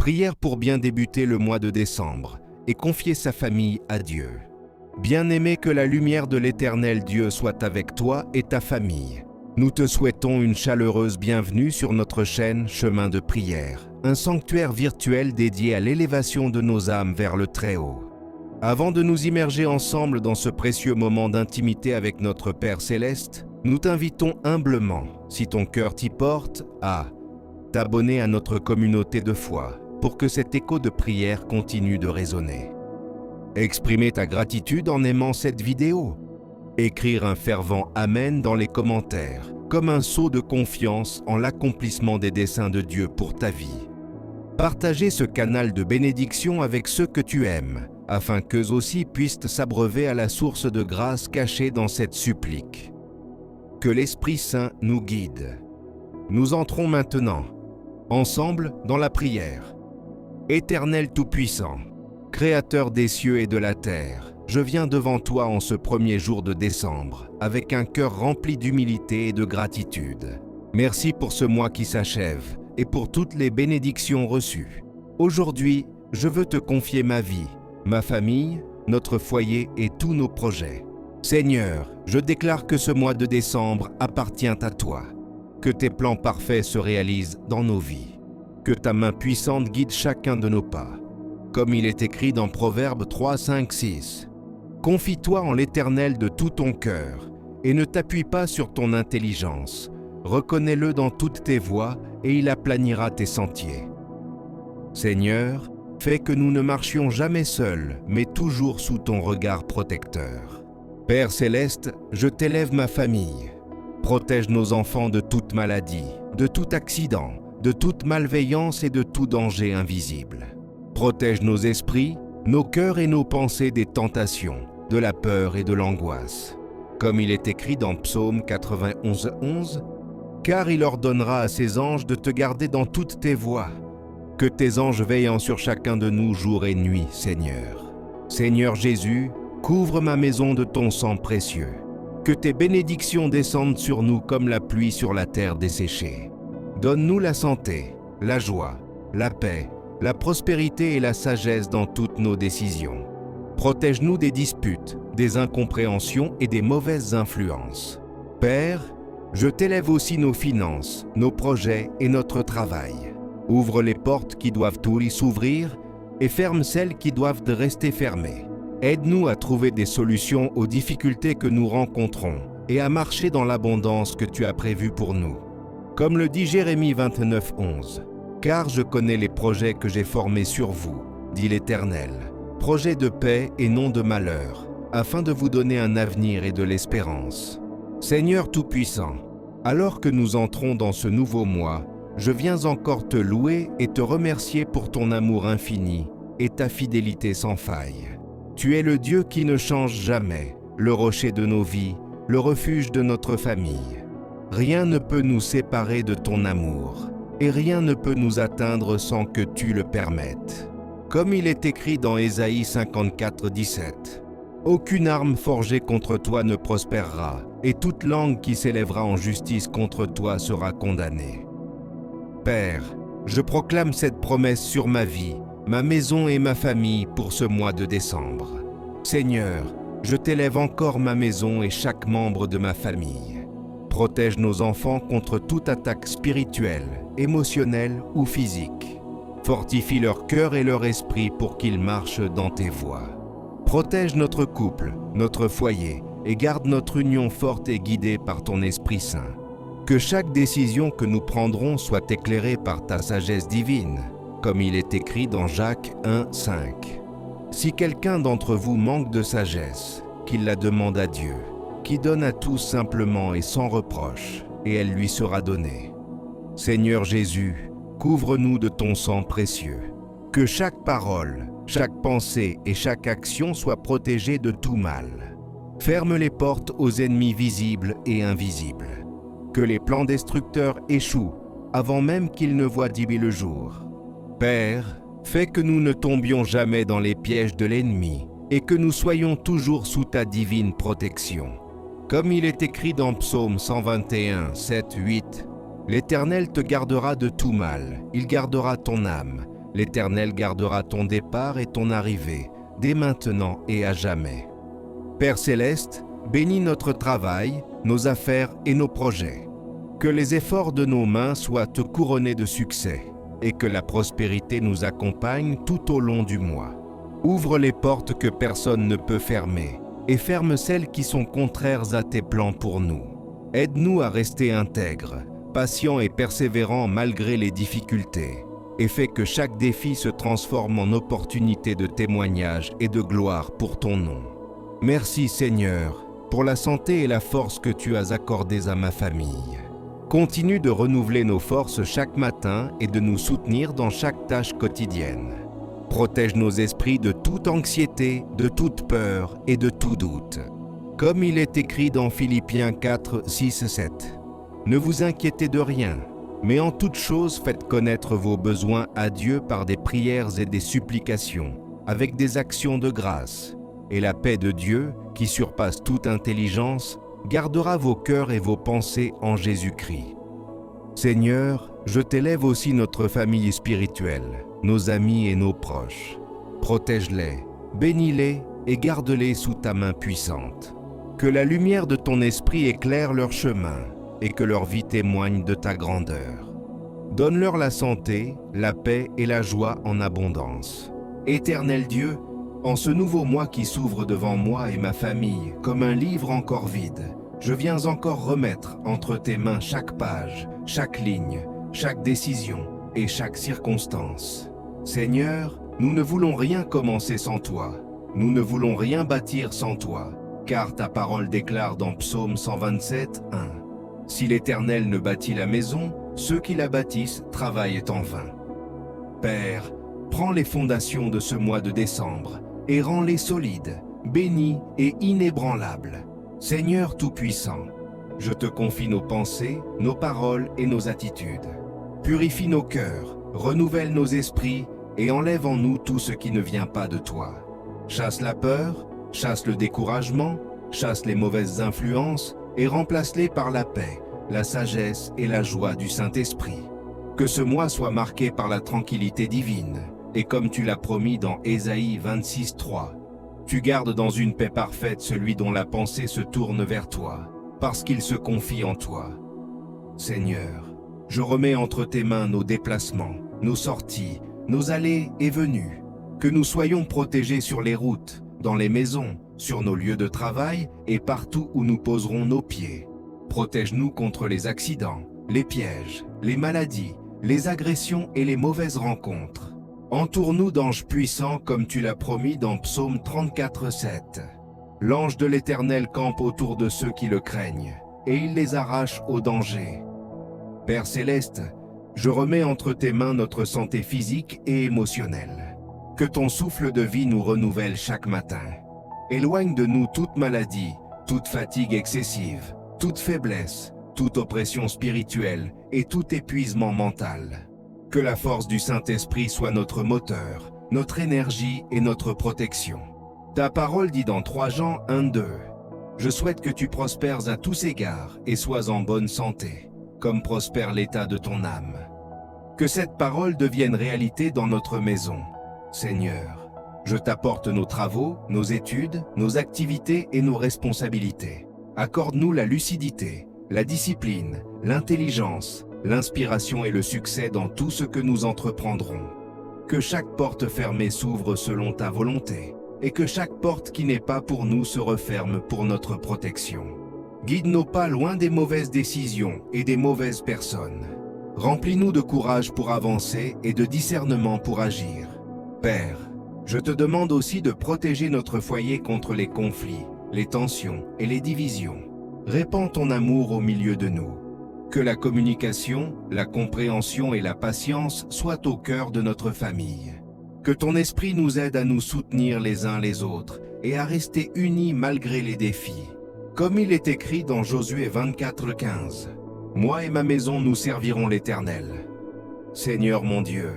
Prière pour bien débuter le mois de décembre et confier sa famille à Dieu. Bien-aimé, que la lumière de l'Éternel Dieu soit avec toi et ta famille. Nous te souhaitons une chaleureuse bienvenue sur notre chaîne Chemin de prière, un sanctuaire virtuel dédié à l'élévation de nos âmes vers le Très-Haut. Avant de nous immerger ensemble dans ce précieux moment d'intimité avec notre Père Céleste, nous t'invitons humblement, si ton cœur t'y porte, à t'abonner à notre communauté de foi pour que cet écho de prière continue de résonner. Exprimer ta gratitude en aimant cette vidéo. Écrire un fervent Amen dans les commentaires, comme un sceau de confiance en l'accomplissement des desseins de Dieu pour ta vie. Partager ce canal de bénédiction avec ceux que tu aimes, afin qu'eux aussi puissent s'abreuver à la source de grâce cachée dans cette supplique. Que l'Esprit Saint nous guide. Nous entrons maintenant, ensemble, dans la prière. Éternel Tout-Puissant, Créateur des cieux et de la terre, je viens devant toi en ce premier jour de décembre, avec un cœur rempli d'humilité et de gratitude. Merci pour ce mois qui s'achève et pour toutes les bénédictions reçues. Aujourd'hui, je veux te confier ma vie, ma famille, notre foyer et tous nos projets. Seigneur, je déclare que ce mois de décembre appartient à toi. Que tes plans parfaits se réalisent dans nos vies. Que ta main puissante guide chacun de nos pas. Comme il est écrit dans Proverbes 3, 5, 6. Confie-toi en l'Éternel de tout ton cœur et ne t'appuie pas sur ton intelligence. Reconnais-le dans toutes tes voies et il aplanira tes sentiers. Seigneur, fais que nous ne marchions jamais seuls, mais toujours sous ton regard protecteur. Père Céleste, je t'élève ma famille. Protège nos enfants de toute maladie, de tout accident, de toute malveillance et de tout danger invisible. Protège nos esprits, nos cœurs et nos pensées des tentations, de la peur et de l'angoisse. Comme il est écrit dans Psaume 91, 11, « Car il ordonnera à ses anges de te garder dans toutes tes voies. Que tes anges veillent sur chacun de nous jour et nuit, Seigneur. Seigneur Jésus, couvre ma maison de ton sang précieux. Que tes bénédictions descendent sur nous comme la pluie sur la terre desséchée. Donne-nous la santé, la joie, la paix, la prospérité et la sagesse dans toutes nos décisions. Protège-nous des disputes, des incompréhensions et des mauvaises influences. Père, je t'élève aussi nos finances, nos projets et notre travail. Ouvre les portes qui doivent tous s'ouvrir et ferme celles qui doivent rester fermées. Aide-nous à trouver des solutions aux difficultés que nous rencontrons et à marcher dans l'abondance que tu as prévue pour nous. Comme le dit Jérémie 29, 11. Car je connais les projets que j'ai formés sur vous, dit l'Éternel, projets de paix et non de malheur, afin de vous donner un avenir et de l'espérance. Seigneur Tout-Puissant, alors que nous entrons dans ce nouveau mois, je viens encore te louer et te remercier pour ton amour infini et ta fidélité sans faille. Tu es le Dieu qui ne change jamais, le rocher de nos vies, le refuge de notre famille. Rien ne peut nous séparer de ton amour. Et rien ne peut nous atteindre sans que tu le permettes. Comme il est écrit dans Ésaïe 54, 17. Aucune arme forgée contre toi ne prospérera, et toute langue qui s'élèvera en justice contre toi sera condamnée. Père, je proclame cette promesse sur ma vie, ma maison et ma famille pour ce mois de décembre. Seigneur, je t'élève encore ma maison et chaque membre de ma famille. Protège nos enfants contre toute attaque spirituelle, émotionnelle ou physique. Fortifie leur cœur et leur esprit pour qu'ils marchent dans tes voies. Protège notre couple, notre foyer et garde notre union forte et guidée par ton Esprit Saint. Que chaque décision que nous prendrons soit éclairée par ta sagesse divine, comme il est écrit dans Jacques 1, 5. Si quelqu'un d'entre vous manque de sagesse, qu'il la demande à Dieu, qui donne à tous simplement et sans reproche, et elle lui sera donnée. Seigneur Jésus, couvre-nous de ton sang précieux. Que chaque parole, chaque pensée et chaque action soient protégées de tout mal. Ferme les portes aux ennemis visibles et invisibles. Que les plans destructeurs échouent avant même qu'ils ne voient d'y le jour. Père, fais que nous ne tombions jamais dans les pièges de l'ennemi et que nous soyons toujours sous ta divine protection. Comme il est écrit dans Psaume 121, 7, 8, « L'Éternel te gardera de tout mal, il gardera ton âme. L'Éternel gardera ton départ et ton arrivée, dès maintenant et à jamais. Père céleste, bénis notre travail, nos affaires et nos projets. Que les efforts de nos mains soient couronnés de succès et que la prospérité nous accompagne tout au long du mois. Ouvre les portes que personne ne peut fermer et ferme celles qui sont contraires à tes plans pour nous. Aide-nous à rester intègres, patients et persévérants malgré les difficultés, et fais que chaque défi se transforme en opportunité de témoignage et de gloire pour ton nom. Merci Seigneur, pour la santé et la force que tu as accordées à ma famille. Continue de renouveler nos forces chaque matin et de nous soutenir dans chaque tâche quotidienne. Protège nos esprits de toute anxiété, de toute peur et de tout doute. Comme il est écrit dans Philippiens 4, 6, 7. Ne vous inquiétez de rien, mais en toute chose faites connaître vos besoins à Dieu par des prières et des supplications, avec des actions de grâce. Et la paix de Dieu, qui surpasse toute intelligence, gardera vos cœurs et vos pensées en Jésus-Christ. Seigneur, je t'élève aussi notre famille spirituelle, nos amis et nos proches. Protège-les, bénis-les et garde-les sous ta main puissante. Que la lumière de ton esprit éclaire leur chemin et que leur vie témoigne de ta grandeur. Donne-leur la santé, la paix et la joie en abondance. Éternel Dieu, en ce nouveau mois qui s'ouvre devant moi et ma famille comme un livre encore vide, je viens encore remettre entre tes mains chaque page, chaque ligne, chaque décision et chaque circonstance. Seigneur, nous ne voulons rien commencer sans toi. Nous ne voulons rien bâtir sans toi, car ta parole déclare dans Psaume 127, 1. Si l'Éternel ne bâtit la maison, ceux qui la bâtissent travaillent en vain. Père, prends les fondations de ce mois de décembre et rends-les solides, bénis et inébranlables. Seigneur Tout-Puissant, je te confie nos pensées, nos paroles et nos attitudes. Purifie nos cœurs, renouvelle nos esprits et enlève en nous tout ce qui ne vient pas de toi. Chasse la peur, chasse le découragement, chasse les mauvaises influences et remplace-les par la paix, la sagesse et la joie du Saint-Esprit. Que ce mois soit marqué par la tranquillité divine, et comme tu l'as promis dans Ésaïe 26, 3, tu gardes dans une paix parfaite celui dont la pensée se tourne vers toi, parce qu'il se confie en toi. Seigneur, je remets entre tes mains nos déplacements, nos sorties, nos allées et venues, que nous soyons protégés sur les routes, dans les maisons, sur nos lieux de travail et partout où nous poserons nos pieds. Protège-nous contre les accidents, les pièges, les maladies, les agressions et les mauvaises rencontres. Entoure-nous d'anges puissants comme tu l'as promis dans Psaume 34, 7. L'ange de l'Éternel campe autour de ceux qui le craignent, et il les arrache au danger. Père céleste, je remets entre tes mains notre santé physique et émotionnelle. Que ton souffle de vie nous renouvelle chaque matin. Éloigne de nous toute maladie, toute fatigue excessive, toute faiblesse, toute oppression spirituelle et tout épuisement mental. Que la force du Saint-Esprit soit notre moteur, notre énergie et notre protection. Ta parole dit dans 3 Jean 1, 2. Je souhaite que tu prospères à tous égards et sois en bonne santé, comme prospère l'état de ton âme. Que cette parole devienne réalité dans notre maison. Seigneur, je t'apporte nos travaux, nos études, nos activités et nos responsabilités. Accorde-nous la lucidité, la discipline, l'intelligence, l'inspiration et le succès dans tout ce que nous entreprendrons. Que chaque porte fermée s'ouvre selon ta volonté, et que chaque porte qui n'est pas pour nous se referme pour notre protection. Guide nos pas loin des mauvaises décisions et des mauvaises personnes. Remplis-nous de courage pour avancer et de discernement pour agir. Père, je te demande aussi de protéger notre foyer contre les conflits, les tensions et les divisions. Répands ton amour au milieu de nous. Que la communication, la compréhension et la patience soient au cœur de notre famille. Que ton esprit nous aide à nous soutenir les uns les autres et à rester unis malgré les défis. Comme il est écrit dans Josué 24, 15. Moi et ma maison nous servirons l'Éternel. Seigneur mon Dieu,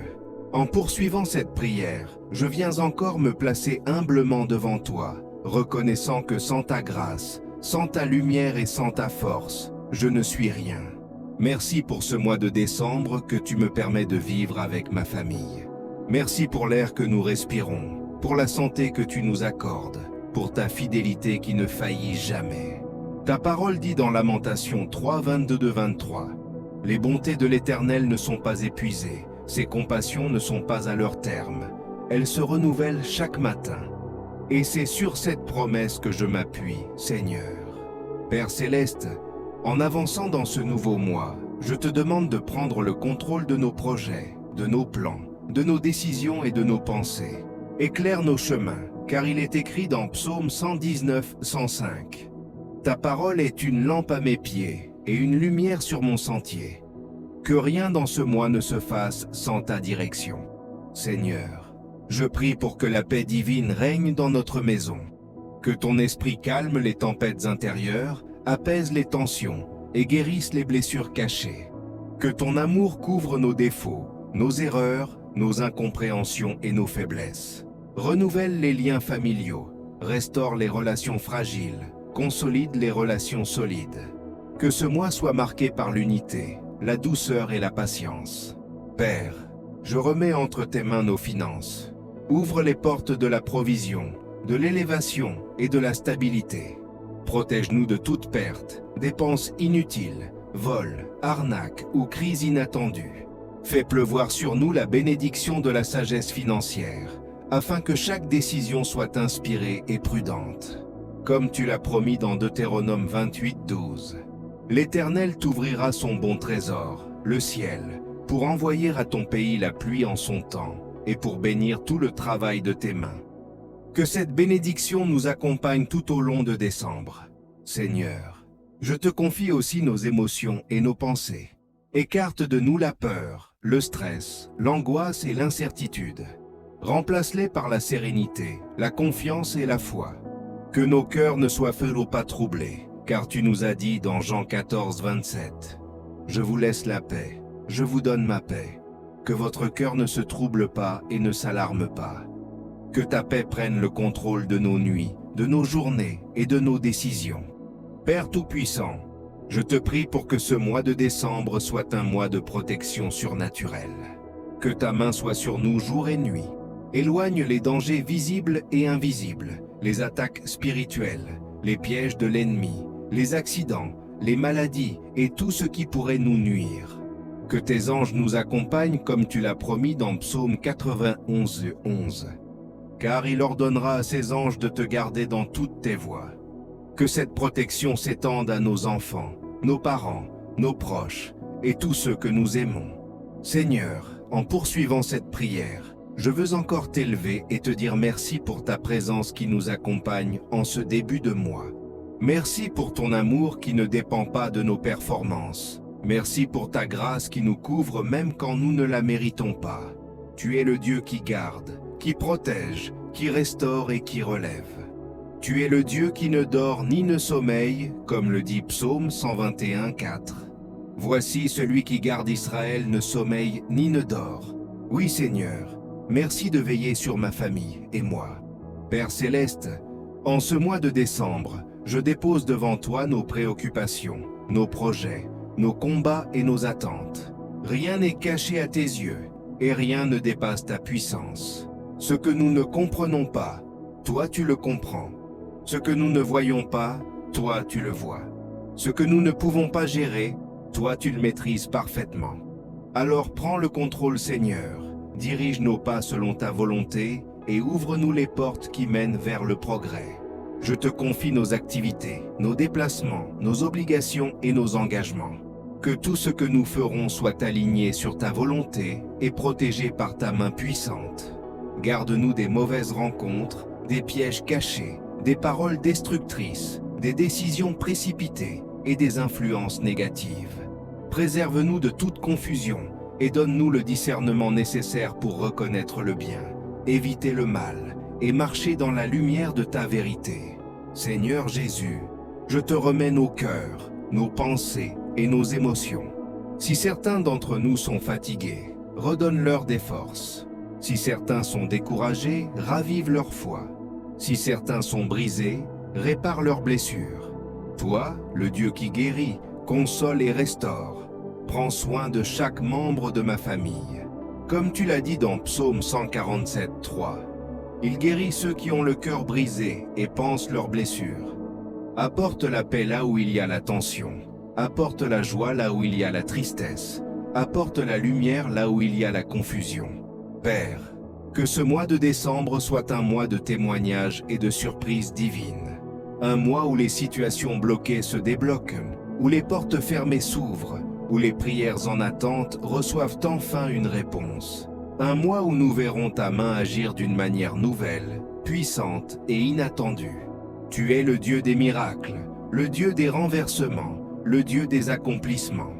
en poursuivant cette prière, je viens encore me placer humblement devant toi, reconnaissant que sans ta grâce, sans ta lumière et sans ta force, je ne suis rien. Merci pour ce mois de décembre que tu me permets de vivre avec ma famille. Merci pour l'air que nous respirons, pour la santé que tu nous accordes, pour ta fidélité qui ne faillit jamais. Ta parole dit dans Lamentation 3, 22-23, « Les bontés de l'Éternel ne sont pas épuisées, ses compassions ne sont pas à leur terme. Elles se renouvellent chaque matin. » Et c'est sur cette promesse que je m'appuie, Seigneur. Père Céleste, en avançant dans ce nouveau mois, je te demande de prendre le contrôle de nos projets, de nos plans, de nos décisions et de nos pensées. Éclaire nos chemins, car il est écrit dans Psaume 119, 105. Ta parole est une lampe à mes pieds et une lumière sur mon sentier. Que rien dans ce mois ne se fasse sans ta direction. Seigneur, je prie pour que la paix divine règne dans notre maison, que ton esprit calme les tempêtes intérieures, apaise les tensions et guérisse les blessures cachées, que ton amour couvre nos défauts, nos erreurs, nos incompréhensions et nos faiblesses. Renouvelle les liens familiaux, restaure les relations fragiles, consolide les relations solides. Que ce mois soit marqué par l'unité, la douceur et la patience. Père, je remets entre tes mains nos finances. Ouvre les portes de la provision, de l'élévation et de la stabilité. Protège-nous de toute perte, dépenses inutiles, vols, arnaques ou crises inattendues. Fais pleuvoir sur nous la bénédiction de la sagesse financière, afin que chaque décision soit inspirée et prudente. Comme tu l'as promis dans Deutéronome 28, 12. L'Éternel t'ouvrira son bon trésor, le ciel, pour envoyer à ton pays la pluie en son temps, et pour bénir tout le travail de tes mains. Que cette bénédiction nous accompagne tout au long de décembre. Seigneur, je te confie aussi nos émotions et nos pensées. Écarte de nous la peur, le stress, l'angoisse et l'incertitude. Remplace-les par la sérénité, la confiance et la foi. Que nos cœurs ne soient feuilles pas troublés, car tu nous as dit dans Jean 14, 27, « Je vous laisse la paix, je vous donne ma paix. Que votre cœur ne se trouble pas et ne s'alarme pas. Que ta paix prenne le contrôle de nos nuits, de nos journées et de nos décisions. Père Tout-Puissant, je te prie pour que ce mois de décembre soit un mois de protection surnaturelle. Que ta main soit sur nous jour et nuit. Éloigne les dangers visibles et invisibles, les attaques spirituelles, les pièges de l'ennemi, les accidents, les maladies et tout ce qui pourrait nous nuire. Que tes anges nous accompagnent comme tu l'as promis dans Psaume 91, 11. Car il ordonnera à ses anges de te garder dans toutes tes voies. Que cette protection s'étende à nos enfants, nos parents, nos proches et tous ceux que nous aimons. Seigneur, en poursuivant cette prière, je veux encore t'élever et te dire merci pour ta présence qui nous accompagne en ce début de mois. Merci pour ton amour qui ne dépend pas de nos performances. Merci pour ta grâce qui nous couvre même quand nous ne la méritons pas. Tu es le Dieu qui garde, qui protège, qui restaure et qui relève. Tu es le Dieu qui ne dort ni ne sommeille, comme le dit Psaume 121, 4. Voici celui qui garde Israël ne sommeille ni ne dort. Oui Seigneur, merci de veiller sur ma famille et moi. Père Céleste, en ce mois de décembre, je dépose devant toi nos préoccupations, nos projets, nos combats et nos attentes. Rien n'est caché à tes yeux, et rien ne dépasse ta puissance. Ce que nous ne comprenons pas, toi tu le comprends. Ce que nous ne voyons pas, toi tu le vois. Ce que nous ne pouvons pas gérer, toi tu le maîtrises parfaitement. Alors prends le contrôle Seigneur, dirige nos pas selon ta volonté et ouvre-nous les portes qui mènent vers le progrès. Je te confie nos activités, nos déplacements, nos obligations et nos engagements. Que tout ce que nous ferons soit aligné sur ta volonté et protégé par ta main puissante. Garde-nous des mauvaises rencontres, des pièges cachés, des paroles destructrices, des décisions précipitées et des influences négatives. Préserve-nous de toute confusion et donne-nous le discernement nécessaire pour reconnaître le bien, éviter le mal et marcher dans la lumière de ta vérité. Seigneur Jésus, je te remets nos cœurs, nos pensées et nos émotions. Si certains d'entre nous sont fatigués, redonne-leur des forces. Si certains sont découragés, ravive leur foi. Si certains sont brisés, répare leurs blessures. Toi, le Dieu qui guérit, console et restaure, prends soin de chaque membre de ma famille. Comme tu l'as dit dans Psaume 147, 3. Il guérit ceux qui ont le cœur brisé et pansent leurs blessures. Apporte la paix là où il y a la tension. Apporte la joie là où il y a la tristesse. Apporte la lumière là où il y a la confusion. Père, que ce mois de décembre soit un mois de témoignages et de surprises divines. Un mois où les situations bloquées se débloquent, où les portes fermées s'ouvrent, où les prières en attente reçoivent enfin une réponse. Un mois où nous verrons ta main agir d'une manière nouvelle, puissante et inattendue. Tu es le Dieu des miracles, le Dieu des renversements, le Dieu des accomplissements.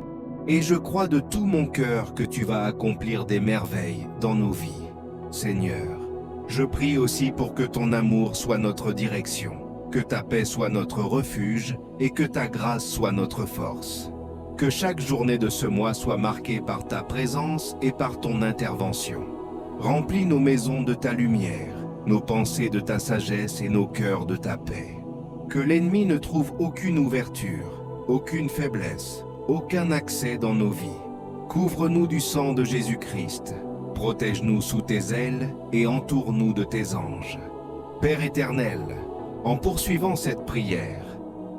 Et je crois de tout mon cœur que tu vas accomplir des merveilles dans nos vies. Seigneur, je prie aussi pour que ton amour soit notre direction, que ta paix soit notre refuge et que ta grâce soit notre force. Que chaque journée de ce mois soit marquée par ta présence et par ton intervention. Remplis nos maisons de ta lumière, nos pensées de ta sagesse et nos cœurs de ta paix. Que l'ennemi ne trouve aucune ouverture, aucune faiblesse, aucun accès dans nos vies. Couvre-nous du sang de Jésus-Christ. Protège-nous sous tes ailes et entoure-nous de tes anges. Père éternel, en poursuivant cette prière,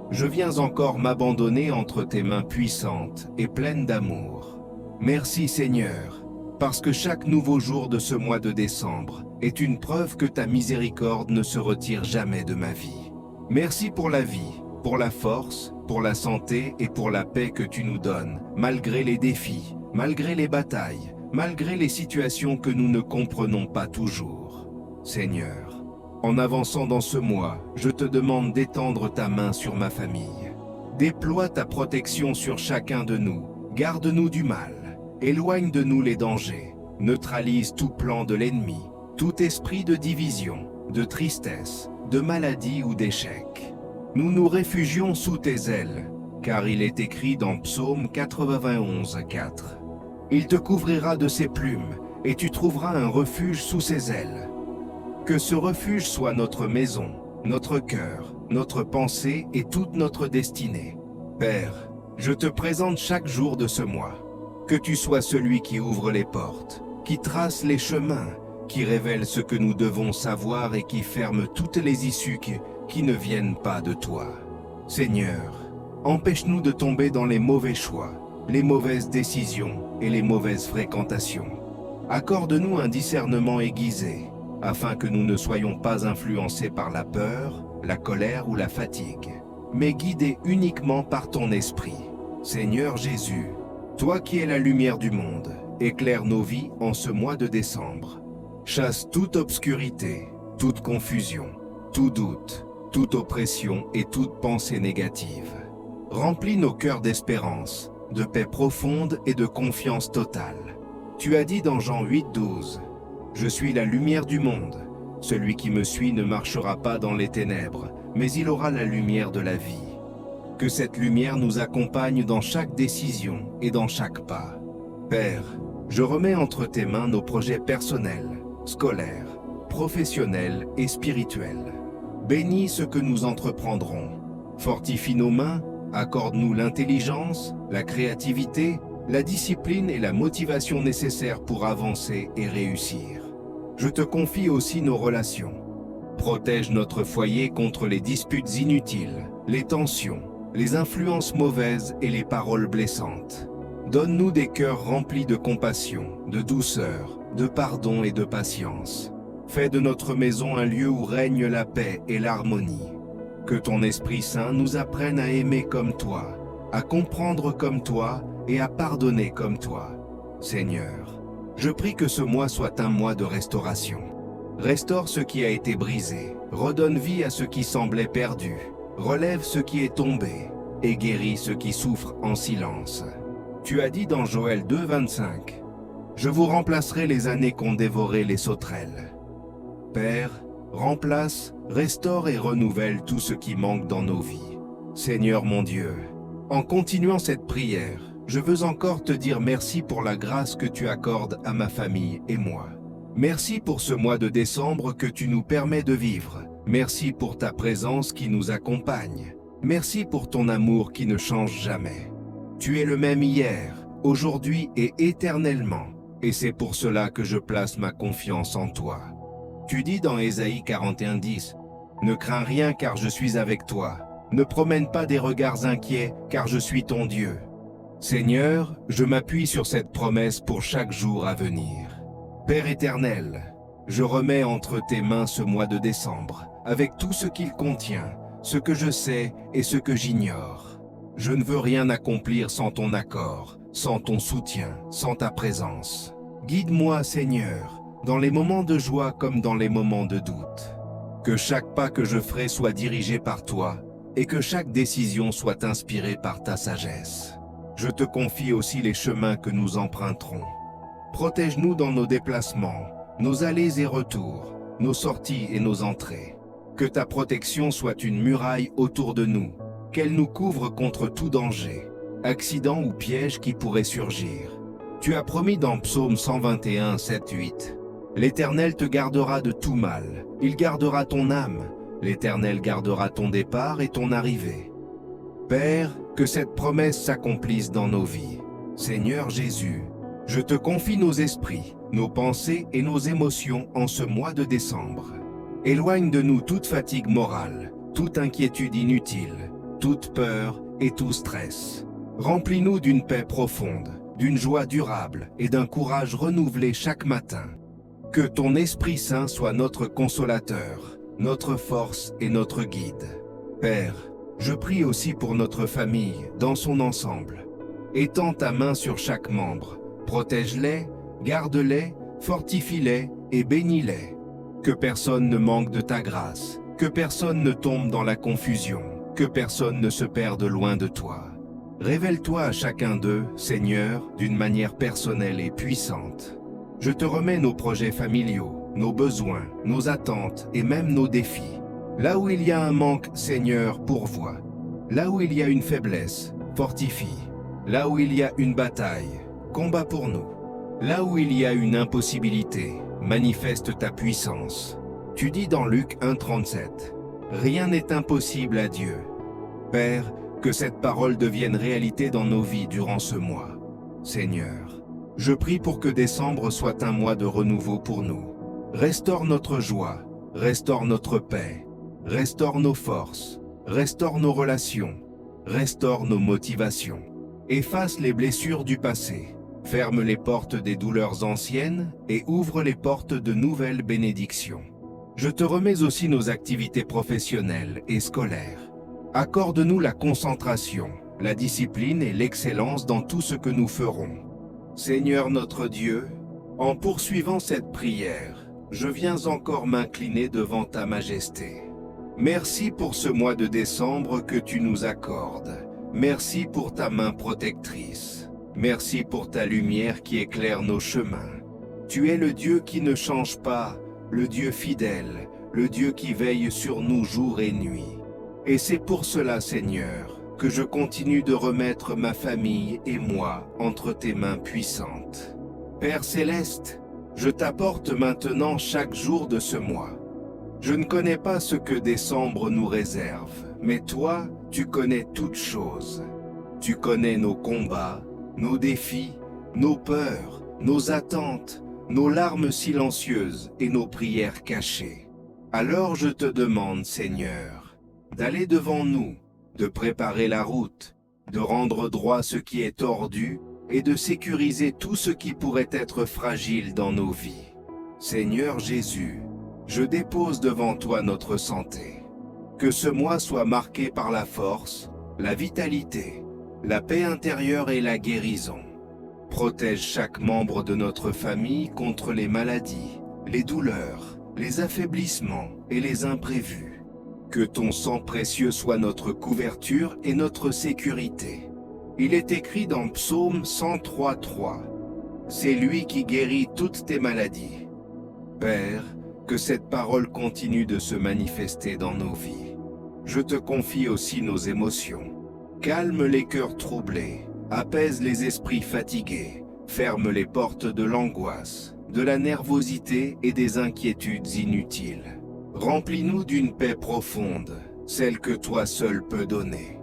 je viens encore m'abandonner entre tes mains puissantes et pleines d'amour. Merci Seigneur, parce que chaque nouveau jour de ce mois de décembre est une preuve que ta miséricorde ne se retire jamais de ma vie. Merci pour la vie, pour la force, pour la santé et pour la paix que tu nous donnes, malgré les défis, malgré les batailles, malgré les situations que nous ne comprenons pas toujours. Seigneur, en avançant dans ce mois, je te demande d'étendre ta main sur ma famille. Déploie ta protection sur chacun de nous, garde-nous du mal, éloigne de nous les dangers, neutralise tout plan de l'ennemi, tout esprit de division, de tristesse, de maladie ou d'échec. Nous nous réfugions sous tes ailes, car il est écrit dans Psaume 91, 4. Il te couvrira de ses plumes, et tu trouveras un refuge sous ses ailes. Que ce refuge soit notre maison, notre cœur, notre pensée et toute notre destinée. Père, je te présente chaque jour de ce mois. Que tu sois celui qui ouvre les portes, qui trace les chemins, qui révèle ce que nous devons savoir et qui ferme toutes les issues qui ne viennent pas de toi. Seigneur, empêche-nous de tomber dans les mauvais choix, les mauvaises décisions et les mauvaises fréquentations. Accorde-nous un discernement aiguisé, afin que nous ne soyons pas influencés par la peur, la colère ou la fatigue, mais guidés uniquement par ton esprit. Seigneur Jésus, toi qui es la lumière du monde, éclaire nos vies en ce mois de décembre. Chasse toute obscurité, toute confusion, tout doute, toute oppression et toute pensée négative. Remplis nos cœurs d'espérance, de paix profonde et de confiance totale. Tu as dit dans Jean 8, 12, « Je suis la lumière du monde. Celui qui me suit ne marchera pas dans les ténèbres, mais il aura la lumière de la vie. » Que cette lumière nous accompagne dans chaque décision et dans chaque pas. Père, je remets entre tes mains nos projets personnels, scolaires, professionnels et spirituels. Bénis ce que nous entreprendrons. Fortifie nos mains, accorde-nous l'intelligence, la créativité, la discipline et la motivation nécessaires pour avancer et réussir. Je te confie aussi nos relations. Protège notre foyer contre les disputes inutiles, les tensions, les influences mauvaises et les paroles blessantes. Donne-nous des cœurs remplis de compassion, de douceur, de pardon et de patience. Fais de notre maison un lieu où règne la paix et l'harmonie. Que ton Esprit Saint nous apprenne à aimer comme toi, à comprendre comme toi et à pardonner comme toi. Seigneur, je prie que ce mois soit un mois de restauration. Restaure ce qui a été brisé, redonne vie à ce qui semblait perdu, relève ce qui est tombé et guéris ceux qui souffrent en silence. Tu as dit dans Joël 2, 25, « Je vous remplacerai les années qu'ont dévoré les sauterelles. » Père, remplace, restaure et renouvelle tout ce qui manque dans nos vies. Seigneur mon Dieu, en continuant cette prière, je veux encore te dire merci pour la grâce que tu accordes à ma famille et moi. Merci pour ce mois de décembre que tu nous permets de vivre. Merci pour ta présence qui nous accompagne. Merci pour ton amour qui ne change jamais. Tu es le même hier, aujourd'hui et éternellement. et c'est pour cela que je place ma confiance en toi. Tu dis dans Ésaïe 41:10, « Ne crains rien car je suis avec toi. Ne promène pas des regards inquiets car je suis ton Dieu. » Seigneur, je m'appuie sur cette promesse pour chaque jour à venir. Père éternel, je remets entre tes mains ce mois de décembre, avec tout ce qu'il contient, ce que je sais et ce que j'ignore. Je ne veux rien accomplir sans ton accord, sans ton soutien, sans ta présence. Guide-moi, Seigneur, dans les moments de joie comme dans les moments de doute. Que chaque pas que je ferai soit dirigé par toi et que chaque décision soit inspirée par ta sagesse. Je te confie aussi les chemins que nous emprunterons. Protège-nous dans nos déplacements, nos allées et retours, nos sorties et nos entrées. Que ta protection soit une muraille autour de nous, qu'elle nous couvre contre tout danger, accident ou piège qui pourrait surgir. Tu as promis dans Psaume 121, 7-8. L'Éternel te gardera de tout mal, il gardera ton âme, l'Éternel gardera ton départ et ton arrivée. Père, que cette promesse s'accomplisse dans nos vies. Seigneur Jésus, je te confie nos esprits, nos pensées et nos émotions en ce mois de décembre. Éloigne de nous toute fatigue morale, toute inquiétude inutile, toute peur et tout stress. Remplis-nous d'une paix profonde, d'une joie durable et d'un courage renouvelé chaque matin. Que ton Esprit Saint soit notre consolateur, notre force et notre guide. Père, je prie aussi pour notre famille dans son ensemble. Étends ta main sur chaque membre, protège-les, garde-les, fortifie-les et bénis-les. Que personne ne manque de ta grâce, que personne ne tombe dans la confusion, que personne ne se perde loin de toi. Révèle-toi à chacun d'eux, Seigneur, d'une manière personnelle et puissante. Je te remets nos projets familiaux, nos besoins, nos attentes et même nos défis. Là où il y a un manque, Seigneur, pourvois. Là où il y a une faiblesse, fortifie. Là où il y a une bataille, combat pour nous. Là où il y a une impossibilité, manifeste ta puissance. Tu dis dans Luc 1,37, « Rien n'est impossible à Dieu. » Père, que cette parole devienne réalité dans nos vies durant ce mois. Seigneur, je prie pour que décembre soit un mois de renouveau pour nous. Restaure notre joie, restaure notre paix, restaure nos forces, restaure nos relations, restaure nos motivations. Efface les blessures du passé, ferme les portes des douleurs anciennes et ouvre les portes de nouvelles bénédictions. Je te remets aussi nos activités professionnelles et scolaires. Accorde-nous la concentration, la discipline et l'excellence dans tout ce que nous ferons. Seigneur notre Dieu, en poursuivant cette prière, je viens encore m'incliner devant ta majesté. Merci pour ce mois de décembre que tu nous accordes. Merci pour ta main protectrice. Merci pour ta lumière qui éclaire nos chemins. Tu es le Dieu qui ne change pas, le Dieu fidèle, le Dieu qui veille sur nous jour et nuit. Et c'est pour cela, Seigneur, que je continue de remettre ma famille et moi entre tes mains puissantes. Père céleste, je t'apporte maintenant chaque jour de ce mois. Je ne connais pas ce que décembre nous réserve, mais toi, tu connais toutes choses. Tu connais nos combats, nos défis, nos peurs, nos attentes, nos larmes silencieuses et nos prières cachées. Alors je te demande, Seigneur, d'aller devant nous, de préparer la route, de rendre droit ce qui est tordu et de sécuriser tout ce qui pourrait être fragile dans nos vies. Seigneur Jésus, je dépose devant toi notre santé. Que ce mois soit marqué par la force, la vitalité, la paix intérieure et la guérison. Protège chaque membre de notre famille contre les maladies, les douleurs, les affaiblissements et les imprévus. Que ton sang précieux soit notre couverture et notre sécurité. Il est écrit dans Psaume 103:3. C'est lui qui guérit toutes tes maladies. Père, que cette parole continue de se manifester dans nos vies. Je te confie aussi nos émotions. Calme les cœurs troublés, apaise les esprits fatigués, ferme les portes de l'angoisse, de la nervosité et des inquiétudes inutiles. Remplis-nous d'une paix profonde, celle que toi seul peux donner.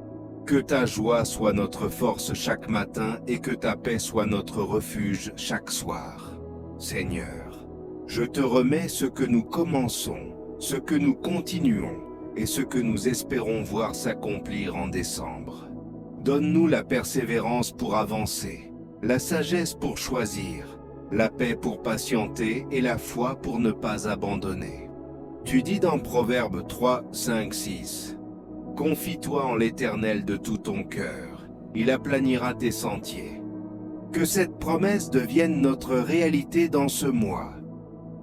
Que ta joie soit notre force chaque matin et que ta paix soit notre refuge chaque soir. Seigneur, je te remets ce que nous commençons, ce que nous continuons et ce que nous espérons voir s'accomplir en décembre. Donne-nous la persévérance pour avancer, la sagesse pour choisir, la paix pour patienter et la foi pour ne pas abandonner. Tu dis dans Proverbes 3, 5, 6, « Confie-toi en l'Éternel de tout ton cœur, il aplanira tes sentiers. » Que cette promesse devienne notre réalité dans ce mois.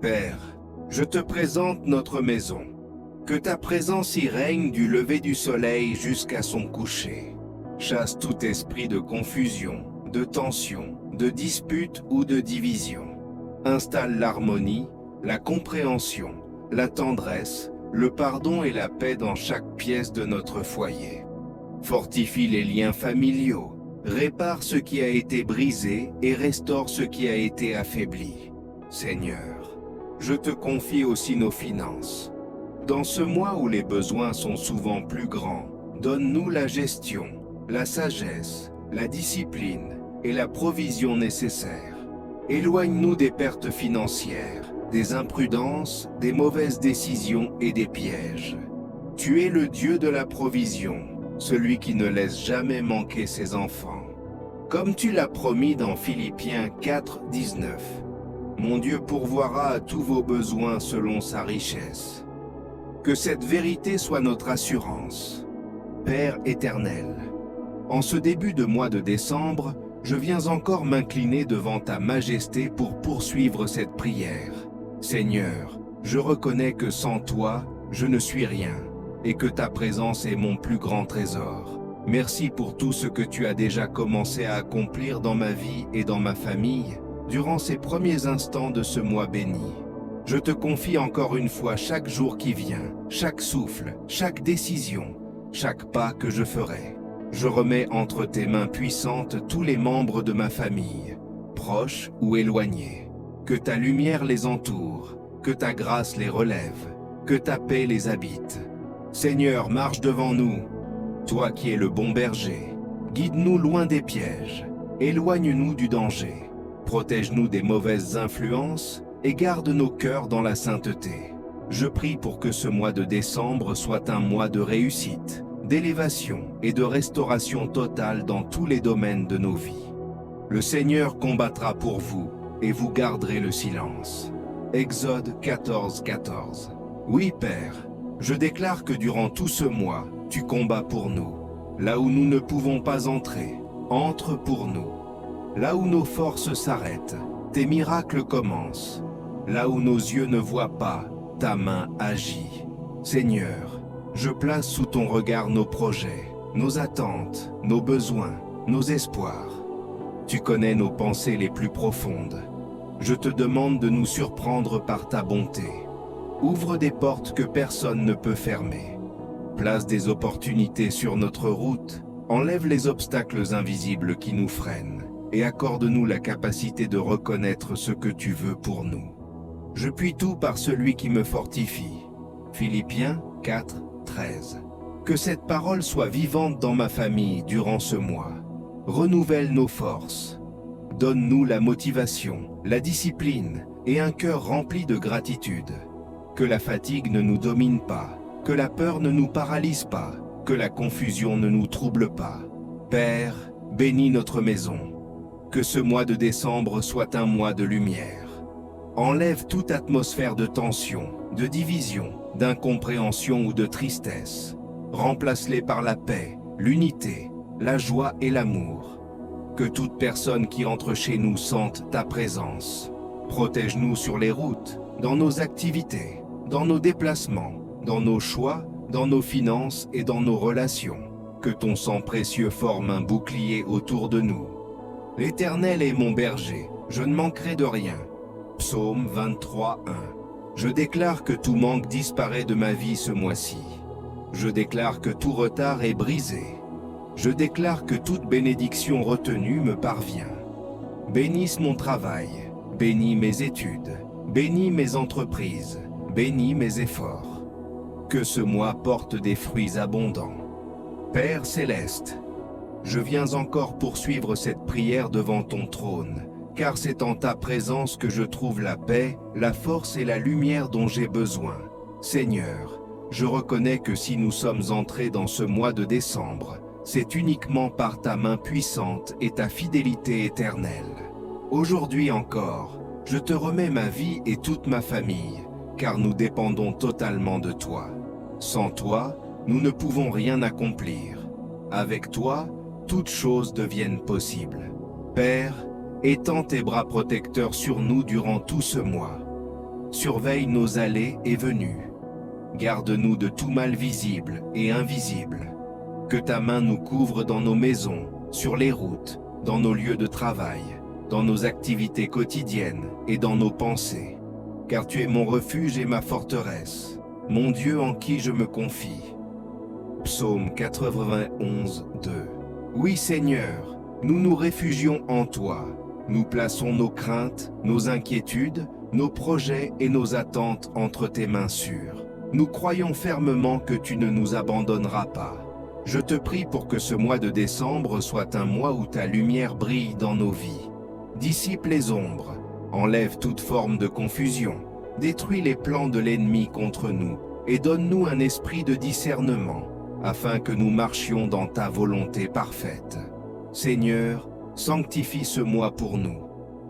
Père, je te présente notre maison. Que ta présence y règne du lever du soleil jusqu'à son coucher. Chasse tout esprit de confusion, de tension, de dispute ou de division. Installe l'harmonie, la compréhension, la tendresse, le pardon et la paix dans chaque pièce de notre foyer. Fortifie les liens familiaux, répare ce qui a été brisé et restaure ce qui a été affaibli. Seigneur, je te confie aussi nos finances. Dans ce mois où les besoins sont souvent plus grands, donne-nous la gestion, la sagesse, la discipline et la provision nécessaires. Éloigne-nous des pertes financières, des imprudences, des mauvaises décisions et des pièges. Tu es le Dieu de la provision, celui qui ne laisse jamais manquer ses enfants. Comme tu l'as promis dans Philippiens 4, 19. Mon Dieu pourvoira à tous vos besoins selon sa richesse. Que cette vérité soit notre assurance. Père éternel, en ce début de mois de décembre, je viens encore m'incliner devant ta majesté pour poursuivre cette prière. Seigneur, je reconnais que sans toi, je ne suis rien, et que ta présence est mon plus grand trésor. Merci pour tout ce que tu as déjà commencé à accomplir dans ma vie et dans ma famille, durant ces premiers instants de ce mois béni. Je te confie encore une fois chaque jour qui vient, chaque souffle, chaque décision, chaque pas que je ferai. Je remets entre tes mains puissantes tous les membres de ma famille, proches ou éloignés. Que ta lumière les entoure, que ta grâce les relève, que ta paix les habite. Seigneur, marche devant nous, toi qui es le bon berger. Guide-nous loin des pièges, éloigne-nous du danger. Protège-nous des mauvaises influences et garde nos cœurs dans la sainteté. Je prie pour que ce mois de décembre soit un mois de réussite, d'élévation et de restauration totale dans tous les domaines de nos vies. Le Seigneur combattra pour vous et vous garderez le silence. Exode 14, 14. Oui, Père, je déclare que durant tout ce mois, tu combats pour nous. Là où nous ne pouvons pas entrer, entre pour nous. Là où nos forces s'arrêtent, tes miracles commencent. Là où nos yeux ne voient pas, ta main agit. Seigneur, je place sous ton regard nos projets, nos attentes, nos besoins, nos espoirs. Tu connais nos pensées les plus profondes. Je te demande de nous surprendre par ta bonté. Ouvre des portes que personne ne peut fermer. Place des opportunités sur notre route. Enlève les obstacles invisibles qui nous freinent et accorde-nous la capacité de reconnaître ce que tu veux pour nous. Je puis tout par celui qui me fortifie. Philippiens 4, 13. Que cette parole soit vivante dans ma famille durant ce mois. Renouvelle nos forces. Donne-nous la motivation, la discipline et un cœur rempli de gratitude. Que la fatigue ne nous domine pas, que la peur ne nous paralyse pas, que la confusion ne nous trouble pas. Père, bénis notre maison. Que ce mois de décembre soit un mois de lumière. Enlève toute atmosphère de tension, de division, d'incompréhension ou de tristesse. Remplace-les par la paix, l'unité, la joie et l'amour. Que toute personne qui entre chez nous sente ta présence. Protège-nous sur les routes, dans nos activités, dans nos déplacements, dans nos choix, dans nos finances et dans nos relations. Que ton sang précieux forme un bouclier autour de nous. L'Éternel est mon berger, je ne manquerai de rien. Psaume 23, 1. Je déclare que tout manque disparaît de ma vie ce mois-ci. Je déclare que tout retard est brisé. Je déclare que toute bénédiction retenue me parvient. Bénisse mon travail, bénis mes études, bénis mes entreprises, bénis mes efforts. Que ce mois porte des fruits abondants. Père céleste, je viens encore poursuivre cette prière devant ton trône, car c'est en ta présence que je trouve la paix, la force et la lumière dont j'ai besoin. Seigneur, je reconnais que si nous sommes entrés dans ce mois de décembre, c'est uniquement par ta main puissante et ta fidélité éternelle. Aujourd'hui encore, je te remets ma vie et toute ma famille, car nous dépendons totalement de toi. Sans toi, nous ne pouvons rien accomplir. Avec toi, toutes choses deviennent possibles. Père, étends tes bras protecteurs sur nous durant tout ce mois. Surveille nos allées et venues. Garde-nous de tout mal visible et invisible. Que ta main nous couvre dans nos maisons, sur les routes, dans nos lieux de travail, dans nos activités quotidiennes et dans nos pensées. Car tu es mon refuge et ma forteresse, mon Dieu en qui je me confie. Psaume 91, 2. Oui Seigneur, nous nous réfugions en toi. Nous plaçons nos craintes, nos inquiétudes, nos projets et nos attentes entre tes mains sûres. Nous croyons fermement que tu ne nous abandonneras pas. Je te prie pour que ce mois de décembre soit un mois où ta lumière brille dans nos vies. Dissipe les ombres, enlève toute forme de confusion, détruis les plans de l'ennemi contre nous et donne-nous un esprit de discernement, afin que nous marchions dans ta volonté parfaite. Seigneur, sanctifie ce mois pour nous,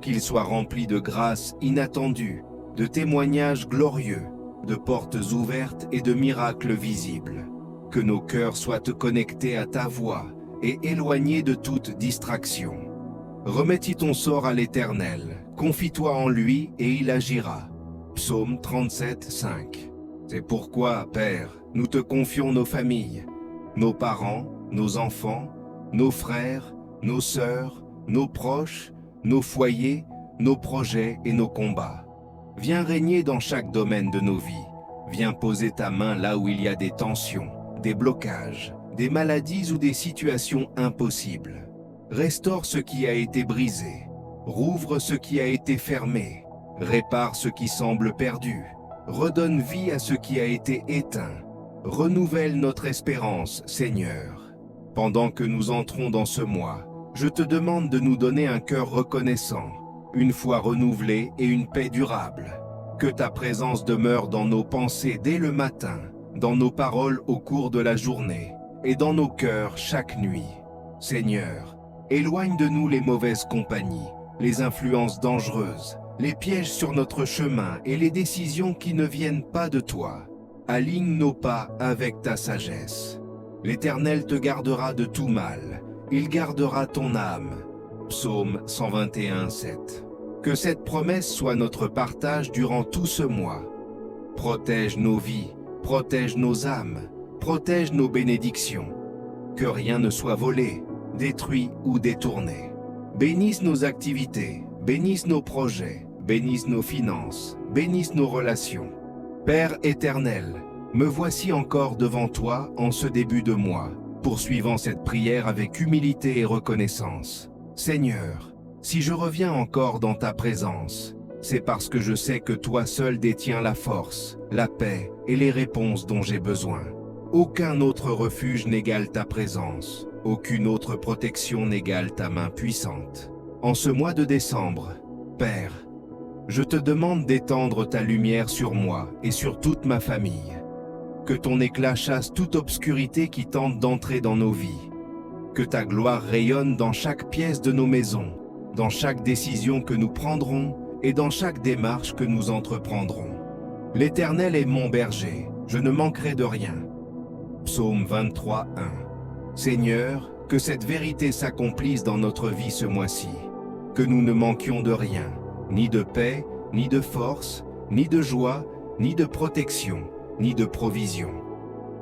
qu'il soit rempli de grâces inattendues, de témoignages glorieux, de portes ouvertes et de miracles visibles. Que nos cœurs soient connectés à ta voix et éloignés de toute distraction. Remets-y ton sort à l'Éternel, confie-toi en lui et il agira. Psaume 37, 5. C'est pourquoi, Père, nous te confions nos familles, nos parents, nos enfants, nos frères, nos sœurs, nos proches, nos foyers, nos projets et nos combats. Viens régner dans chaque domaine de nos vies. Viens poser ta main là où il y a des tensions, des blocages, des maladies ou des situations impossibles. Restaure ce qui a été brisé, rouvre ce qui a été fermé, répare ce qui semble perdu, redonne vie à ce qui a été éteint. Renouvelle notre espérance, Seigneur. Pendant que nous entrons dans ce mois, je te demande de nous donner un cœur reconnaissant, une foi renouvelée et une paix durable. Que ta présence demeure dans nos pensées dès le matin, dans nos paroles au cours de la journée et dans nos cœurs chaque nuit. Seigneur, éloigne de nous les mauvaises compagnies, les influences dangereuses, les pièges sur notre chemin et les décisions qui ne viennent pas de toi. Aligne nos pas avec ta sagesse. L'Éternel te gardera de tout mal, il gardera ton âme. Psaume 121, 7. Que cette promesse soit notre partage durant tout ce mois. Protège nos vies, protège nos âmes, protège nos bénédictions. Que rien ne soit volé, détruit ou détourné. Bénisse nos activités, bénisse nos projets, bénisse nos finances, bénisse nos relations. Père éternel, me voici encore devant toi en ce début de mois, poursuivant cette prière avec humilité et reconnaissance. Seigneur, si je reviens encore dans ta présence, c'est parce que je sais que toi seul détiens la force, la paix et les réponses dont j'ai besoin. Aucun autre refuge n'égale ta présence, aucune autre protection n'égale ta main puissante. En ce mois de décembre, Père, je te demande d'étendre ta lumière sur moi et sur toute ma famille. Que ton éclat chasse toute obscurité qui tente d'entrer dans nos vies. Que ta gloire rayonne dans chaque pièce de nos maisons, dans chaque décision que nous prendrons et dans chaque démarche que nous entreprendrons. L'Éternel est mon berger, je ne manquerai de rien. Psaume 23, 1. Seigneur, que cette vérité s'accomplisse dans notre vie ce mois-ci. Que nous ne manquions de rien, ni de paix, ni de force, ni de joie, ni de protection, ni de provision.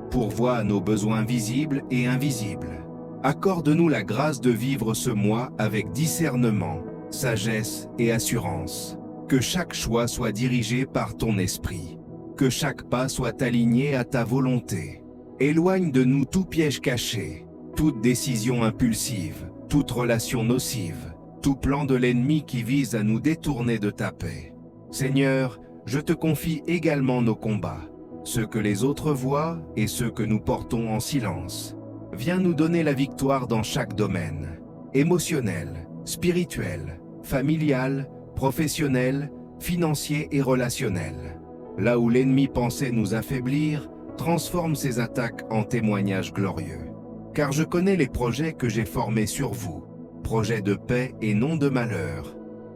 Pourvois à nos besoins visibles et invisibles. Accorde-nous la grâce de vivre ce mois avec discernement, sagesse et assurance. Que chaque choix soit dirigé par ton esprit. Que chaque pas soit aligné à ta volonté. Éloigne de nous tout piège caché, toute décision impulsive, toute relation nocive, tout plan de l'ennemi qui vise à nous détourner de ta paix. Seigneur, je te confie également nos combats, ceux que les autres voient et ceux que nous portons en silence. Viens nous donner la victoire dans chaque domaine, émotionnel, spirituel, familial, professionnel, financier et relationnel. Là où l'ennemi pensait nous affaiblir, transforme ses attaques en témoignages glorieux. Car je connais les projets que j'ai formés sur vous, projets de paix et non de malheur.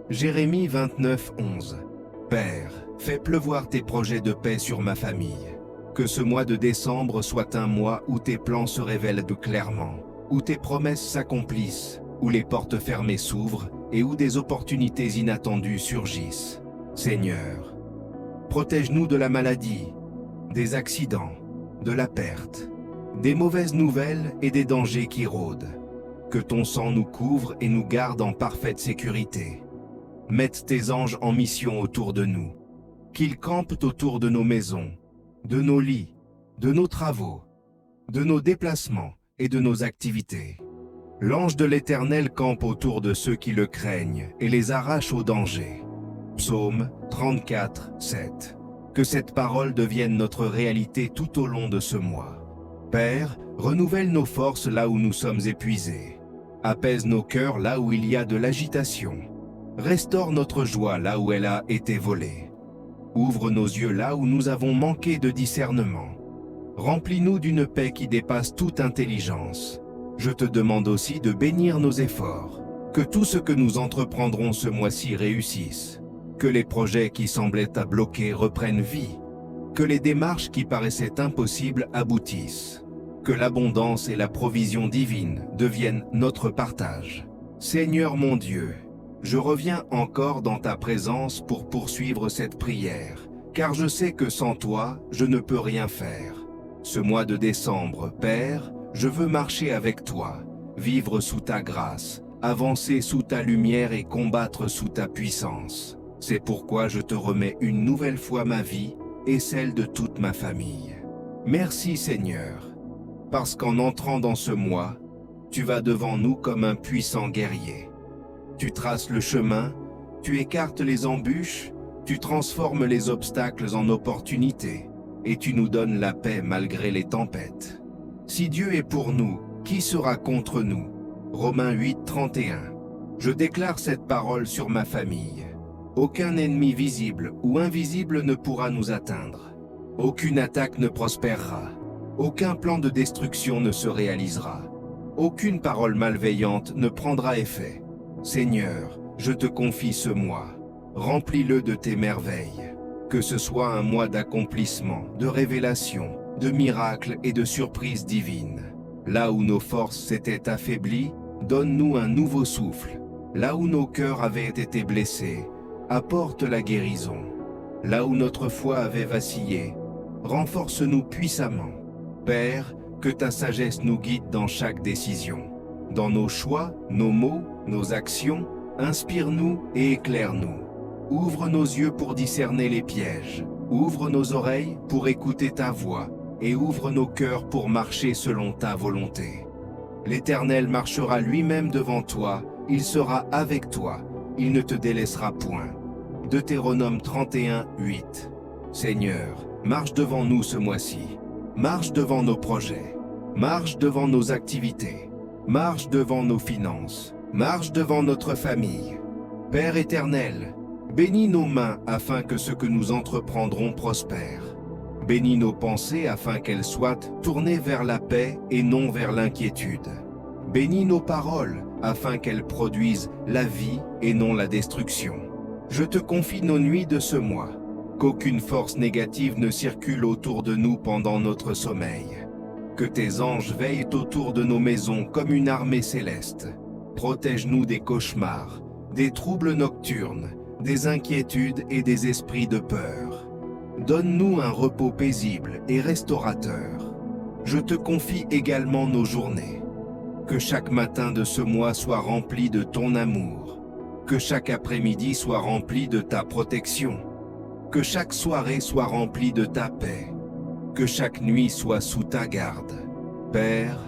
Jérémie 29, 11. Père, fais pleuvoir tes projets de paix sur ma famille. Que ce mois de décembre soit un mois où tes plans se révèlent clairement, où tes promesses s'accomplissent, où les portes fermées s'ouvrent et où des opportunités inattendues surgissent. Seigneur, protège-nous de la maladie, des accidents, de la perte, des mauvaises nouvelles et des dangers qui rôdent. Que ton sang nous couvre et nous garde en parfaite sécurité. Mette tes anges en mission autour de nous, qu'ils campent autour de nos maisons, de nos lits, de nos travaux, de nos déplacements et de nos activités. L'ange de l'Éternel campe autour de ceux qui le craignent et les arrache au danger. Psaume 34, 7. Que cette parole devienne notre réalité tout au long de ce mois. Père, renouvelle nos forces là où nous sommes épuisés. Apaise nos cœurs là où il y a de l'agitation. Restaure notre joie là où elle a été volée. Ouvre nos yeux là où nous avons manqué de discernement. Remplis-nous d'une paix qui dépasse toute intelligence. Je te demande aussi de bénir nos efforts. Que tout ce que nous entreprendrons ce mois-ci réussisse. Que les projets qui semblaient à bloquer reprennent vie. Que les démarches qui paraissaient impossibles aboutissent. Que l'abondance et la provision divine deviennent notre partage. Seigneur mon Dieu, je reviens encore dans ta présence pour poursuivre cette prière, car je sais que sans toi, je ne peux rien faire. Ce mois de décembre, Père, je veux marcher avec toi, vivre sous ta grâce, avancer sous ta lumière et combattre sous ta puissance. C'est pourquoi je te remets une nouvelle fois ma vie et celle de toute ma famille. Merci Seigneur, parce qu'en entrant dans ce mois, tu vas devant nous comme un puissant guerrier. Tu traces le chemin, tu écartes les embûches, tu transformes les obstacles en opportunités, et tu nous donnes la paix malgré les tempêtes. Si Dieu est pour nous, qui sera contre nous? Romains 8, 31. Je déclare cette parole sur ma famille. Aucun ennemi visible ou invisible ne pourra nous atteindre. Aucune attaque ne prospérera. Aucun plan de destruction ne se réalisera. Aucune parole malveillante ne prendra effet. Seigneur, je te confie ce mois. Remplis-le de tes merveilles. Que ce soit un mois d'accomplissement, de révélation, de miracles et de surprises divines. Là où nos forces s'étaient affaiblies, donne-nous un nouveau souffle. Là où nos cœurs avaient été blessés, apporte la guérison. Là où notre foi avait vacillé, renforce-nous puissamment. Père, que ta sagesse nous guide dans chaque décision. Dans nos choix, nos mots, nos actions, inspire-nous et éclaire-nous. Ouvre nos yeux pour discerner les pièges. Ouvre nos oreilles pour écouter ta voix. Et ouvre nos cœurs pour marcher selon ta volonté. L'Éternel marchera lui-même devant toi, il sera avec toi, il ne te délaissera point. Deutéronome 31, 8. Seigneur, marche devant nous ce mois-ci. Marche devant nos projets. Marche devant nos activités. Marche devant nos finances. Marche devant notre famille. Père éternel, bénis nos mains afin que ce que nous entreprendrons prospère. Bénis nos pensées afin qu'elles soient tournées vers la paix et non vers l'inquiétude. Bénis nos paroles afin qu'elles produisent la vie et non la destruction. Je te confie nos nuits de ce mois. Qu'aucune force négative ne circule autour de nous pendant notre sommeil. Que tes anges veillent autour de nos maisons comme une armée céleste. Protège-nous des cauchemars, des troubles nocturnes, des inquiétudes et des esprits de peur. Donne-nous un repos paisible et restaurateur. Je te confie également nos journées. Que chaque matin de ce mois soit rempli de ton amour. Que chaque après-midi soit rempli de ta protection. Que chaque soirée soit remplie de ta paix. Que chaque nuit soit sous ta garde. Père,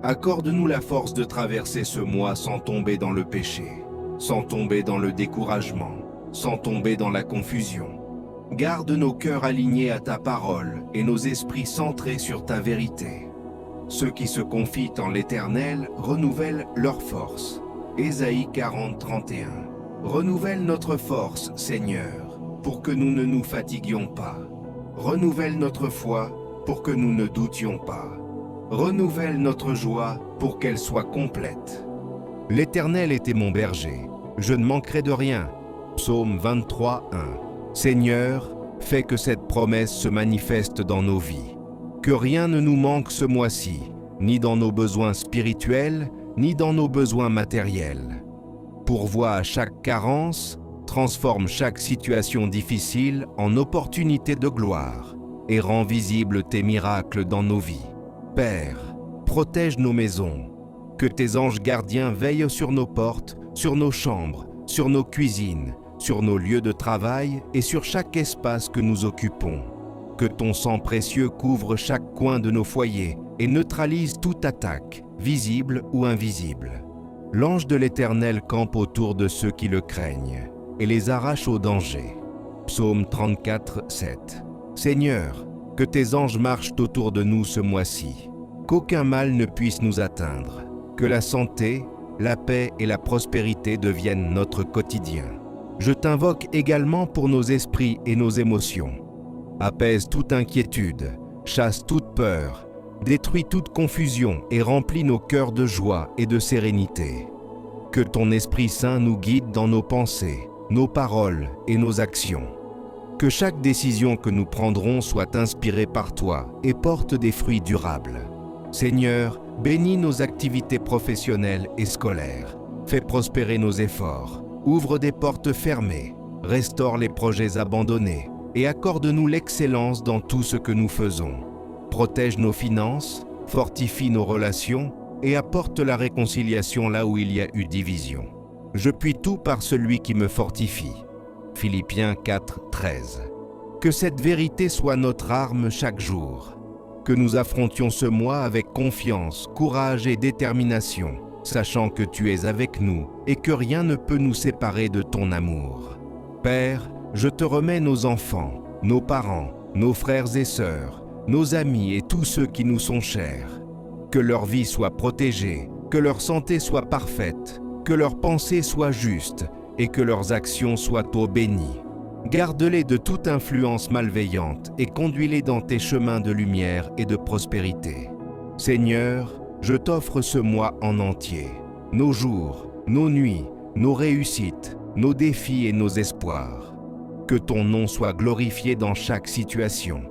accorde-nous la force de traverser ce mois sans tomber dans le péché, sans tomber dans le découragement, sans tomber dans la confusion. Garde nos cœurs alignés à ta parole et nos esprits centrés sur ta vérité. Ceux qui se confient en l'Éternel renouvellent leur force. Ésaïe 40, 31. Renouvelle notre force, Seigneur, pour que nous ne nous fatiguions pas. Renouvelle notre foi pour que nous ne doutions pas. Renouvelle notre joie pour qu'elle soit complète. L'Éternel était mon berger, je ne manquerai de rien. Psaume 23, 1. Seigneur, fais que cette promesse se manifeste dans nos vies. Que rien ne nous manque ce mois-ci, ni dans nos besoins spirituels, ni dans nos besoins matériels. Pourvois à chaque carence, transforme chaque situation difficile en opportunité de gloire et rend visibles tes miracles dans nos vies. Père, protège nos maisons, que tes anges gardiens veillent sur nos portes, sur nos chambres, sur nos cuisines, sur nos lieux de travail et sur chaque espace que nous occupons. Que ton sang précieux couvre chaque coin de nos foyers et neutralise toute attaque, visible ou invisible. L'ange de l'Éternel campe autour de ceux qui le craignent et les arrache au danger. Psaume 34, 7. Seigneur, que tes anges marchent autour de nous ce mois-ci, qu'aucun mal ne puisse nous atteindre, que la santé, la paix et la prospérité deviennent notre quotidien. Je t'invoque également pour nos esprits et nos émotions. Apaise toute inquiétude, chasse toute peur, détruis toute confusion et remplis nos cœurs de joie et de sérénité. Que ton Esprit Saint nous guide dans nos pensées, nos paroles et nos actions. Que chaque décision que nous prendrons soit inspirée par toi et porte des fruits durables. Seigneur, bénis nos activités professionnelles et scolaires. Fais prospérer nos efforts. Ouvre des portes fermées. Restaure les projets abandonnés et accorde-nous l'excellence dans tout ce que nous faisons. Protège nos finances, fortifie nos relations et apporte la réconciliation là où il y a eu division. Je puis tout par celui qui me fortifie. Philippiens 4, 13. Que cette vérité soit notre arme chaque jour. Que nous affrontions ce mois avec confiance, courage et détermination, sachant que tu es avec nous et que rien ne peut nous séparer de ton amour. Père, je te remets nos enfants, nos parents, nos frères et sœurs, nos amis et tous ceux qui nous sont chers. Que leur vie soit protégée, que leur santé soit parfaite, que leurs pensées soient justes et que leurs actions soient ô bénies. Garde-les de toute influence malveillante et conduis-les dans tes chemins de lumière et de prospérité. Seigneur, je t'offre ce mois en entier, nos jours, nos nuits, nos réussites, nos défis et nos espoirs. Que ton nom soit glorifié dans chaque situation,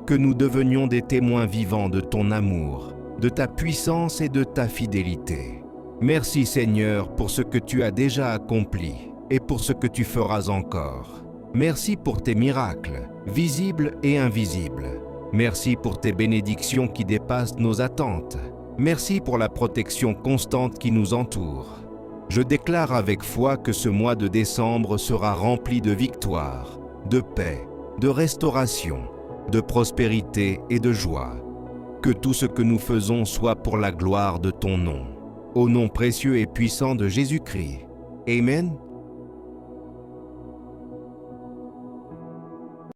que nous devenions des témoins vivants de ton amour, de ta puissance et de ta fidélité. Merci Seigneur pour ce que tu as déjà accompli et pour ce que tu feras encore. Merci pour tes miracles, visibles et invisibles. Merci pour tes bénédictions qui dépassent nos attentes. Merci pour la protection constante qui nous entoure. Je déclare avec foi que ce mois de décembre sera rempli de victoires, de paix, de restauration, de prospérité et de joie. Que tout ce que nous faisons soit pour la gloire de ton nom. Au nom précieux et puissant de Jésus-Christ. Amen.